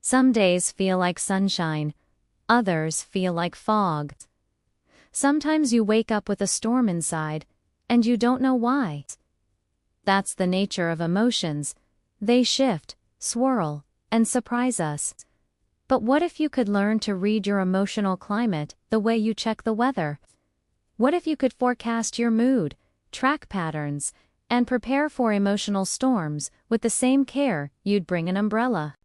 Some days feel like sunshine, others feel like fog. Sometimes you wake up with a storm inside, and you don't know why. That's the nature of emotions. They shift, swirl, and surprise us. But what if you could learn to read your emotional climate the way you check the weather? What if you could forecast your mood, track patterns, and prepare for emotional storms with the same care you'd bring an umbrella?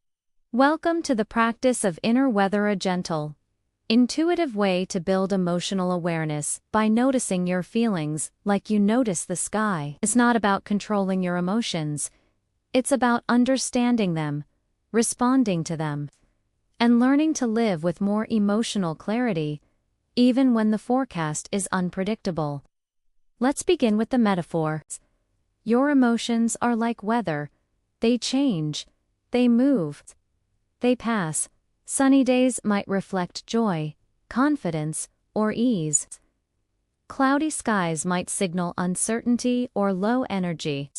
Welcome to the practice of inner weather, a gentle, intuitive way to build emotional awareness by noticing your feelings like you notice the sky. It's not about controlling your emotions. It's about understanding them, responding to them, and learning to live with more emotional clarity, even when the forecast is unpredictable. Let's begin with the metaphor. Your emotions are like weather. They change, they move, they pass. Sunny days might reflect joy, confidence, or ease. Cloudy skies might signal uncertainty or low energy.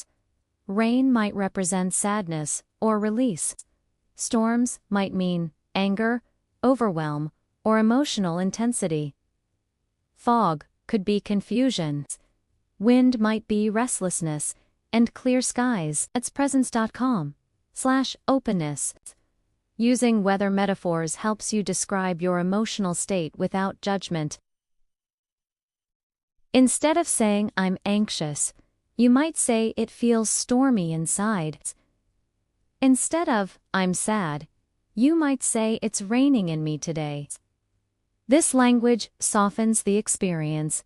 Rain might represent sadness or release. Storms might mean anger, overwhelm, or emotional intensity. Fog could be confusion. Wind might be restlessness, and clear skies. It's presence.com/openness. Using weather metaphors helps you describe your emotional state without judgment. Instead of saying I'm anxious, you might say it feels stormy inside. Instead of I'm sad, you might say it's raining in me today. This language softens the experience.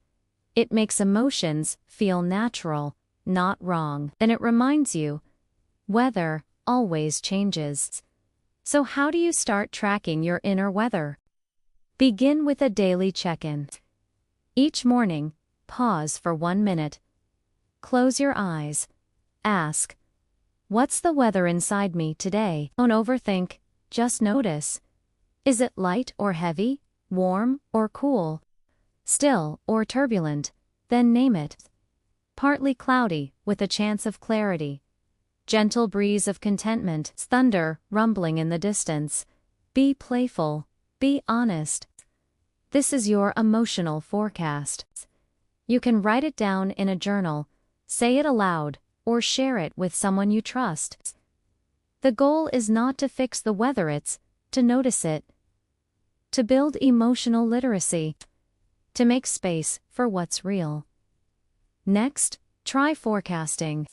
It makes emotions feel natural, not wrong. And it reminds you, weather always changes. So how do you start tracking your inner weather? Begin with a daily check-in. Each morning, pause for 1 minute. Close your eyes. Ask, what's the weather inside me today? Don't overthink, just notice. Is it light or heavy, warm or cool, still or turbulent? Then name it. Partly cloudy, with a chance of clarity. Gentle breeze of contentment, thunder rumbling in the distance. Be playful, be honest. This is your emotional forecast. You can write it down in a journal, say it aloud, or share it with someone you trust. The goal is not to fix the weather, it's to notice it, to build emotional literacy, to make space for what's real. Next, try forecasting.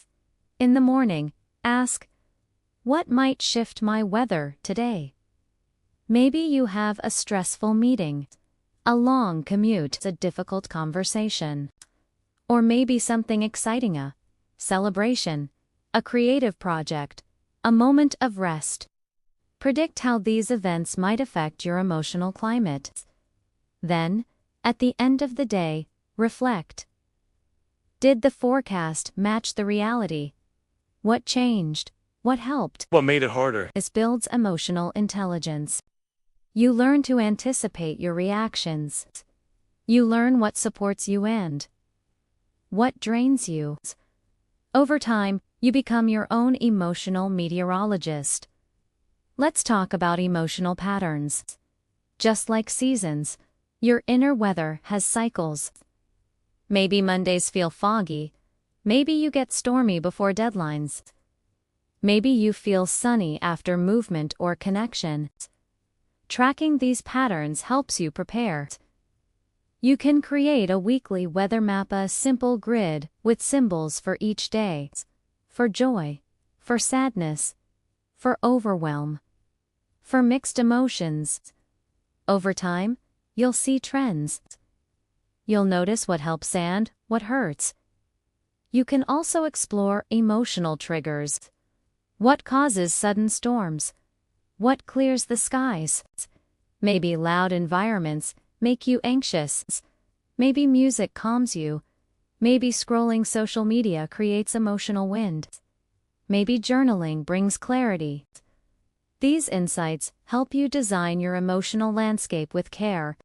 In the morning, ask, what might shift my weather today? Maybe you have a stressful meeting, a long commute, a difficult conversation, or maybe something exciting, a celebration, a creative project, a moment of rest. Predict how these events might affect your emotional climate. Then, at the end of the day, reflect. Did the forecast match the reality? What changed? What helped? What made it harder? This builds emotional intelligence. You learn to anticipate your reactions. You learn what supports you and what drains you. Over time, you become your own emotional meteorologist. Let's talk about emotional patterns. Just like seasons, your inner weather has cycles. Maybe Mondays feel foggy. Maybe you get stormy before deadlines. Maybe you feel sunny after movement or connection. Tracking these patterns helps you prepare. You can create a weekly weather map, a simple grid with symbols for each day. For joy, for sadness, for overwhelm, for mixed emotions. Over time, you'll see trends. You'll notice what helps and what hurts. You can also explore emotional triggers. What causes sudden storms? What clears the skies? Maybe loud environments make you anxious. Maybe music calms you. Maybe scrolling social media creates emotional wind. Maybe journaling brings clarity. These insights help you design your emotional landscape with care.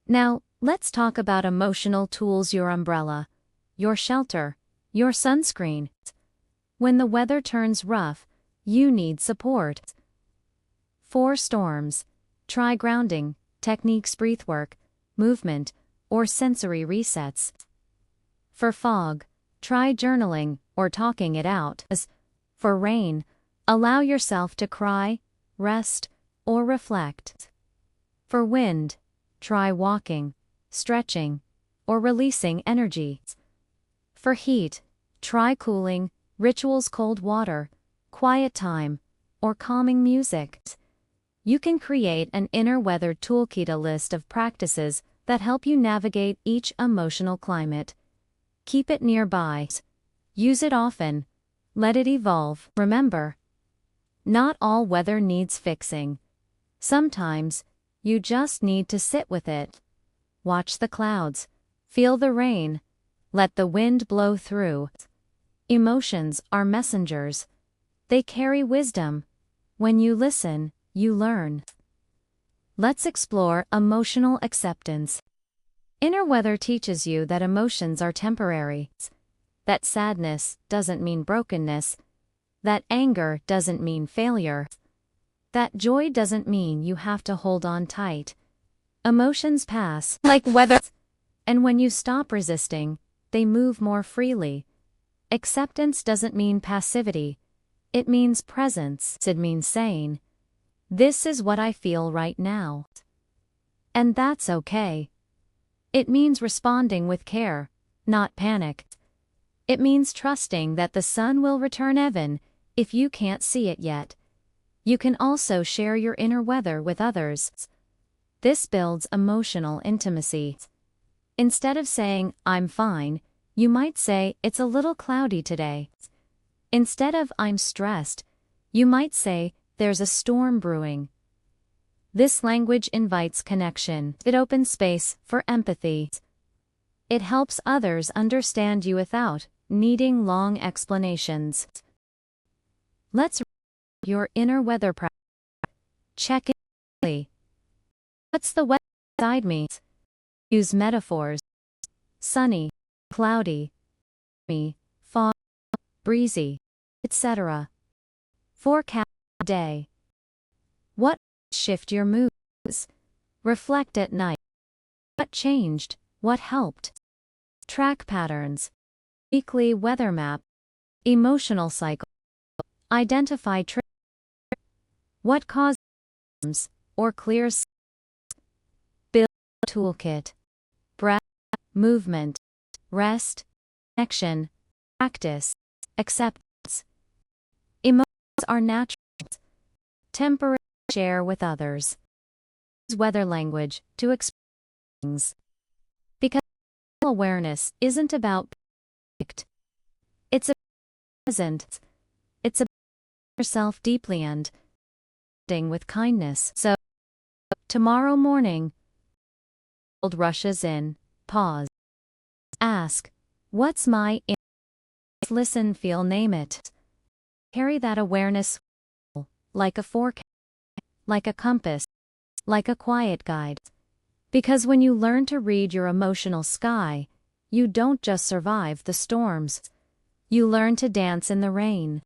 Now, let's talk about emotional tools: your umbrella, your shelter, your sunscreen. When the weather turns rough, you need support. For storms, try grounding, techniques, breathwork, movement, or sensory resets. For fog, try journaling or talking it out. For rain, allow yourself to cry, rest, or reflect. For wind, try walking, stretching, or releasing energy. For heat, try cooling, rituals, cold water, quiet time, or calming music. You can create an inner weather toolkit, a list of practices that help you navigate each emotional climate. Keep it nearby. Use it often. Let it evolve. Remember, not all weather needs fixing. Sometimes, you just need to sit with it. Watch the clouds. Feel the rain. Let the wind blow through. Emotions are messengers. They carry wisdom. When you listen, you learn. Let's explore emotional acceptance. Inner weather teaches you that emotions are temporary. That sadness doesn't mean brokenness. That anger doesn't mean failure. That joy doesn't mean you have to hold on tight. Emotions pass like weather, and when you stop resisting, they move more freely. Acceptance doesn't mean passivity. It means presence. It means saying, "This is what I feel right now." And that's okay. It means responding with care, not panic. It means trusting that the sun will return even if you can't see it yet. You can also share your inner weather with others. This builds emotional intimacy. Instead of saying, "I'm fine," you might say, "It's a little cloudy today." Instead of "I'm stressed," you might say, "There's a storm brewing." This language invites connection. It opens space for empathy. It helps others understand you without needing long explanations. Let's read your inner weather practice. Check in. What's the weather inside me? Use metaphors. Sunny, cloudy, me, fog, breezy, etc. Forecast day. What shift your moods? Reflect at night. What changed? What helped? Track patterns. Weekly weather map. Emotional cycle. Identify triggers. What causes problems or clears? Build a toolkit. Breath, movement, rest, connection, practice, acceptance. Emotions are natural. Temporary. Share with others. Use weather language to express things. Because awareness isn't about perfect. It's about present. It's about yourself deeply and with kindness. So, tomorrow morning, world rushes in. Pause. Ask, "What's my inner?" Listen, feel, name it. Carry that awareness like a forecast, like a compass, like a quiet guide. Because when you learn to read your emotional sky, you don't just survive the storms. You learn to dance in the rain.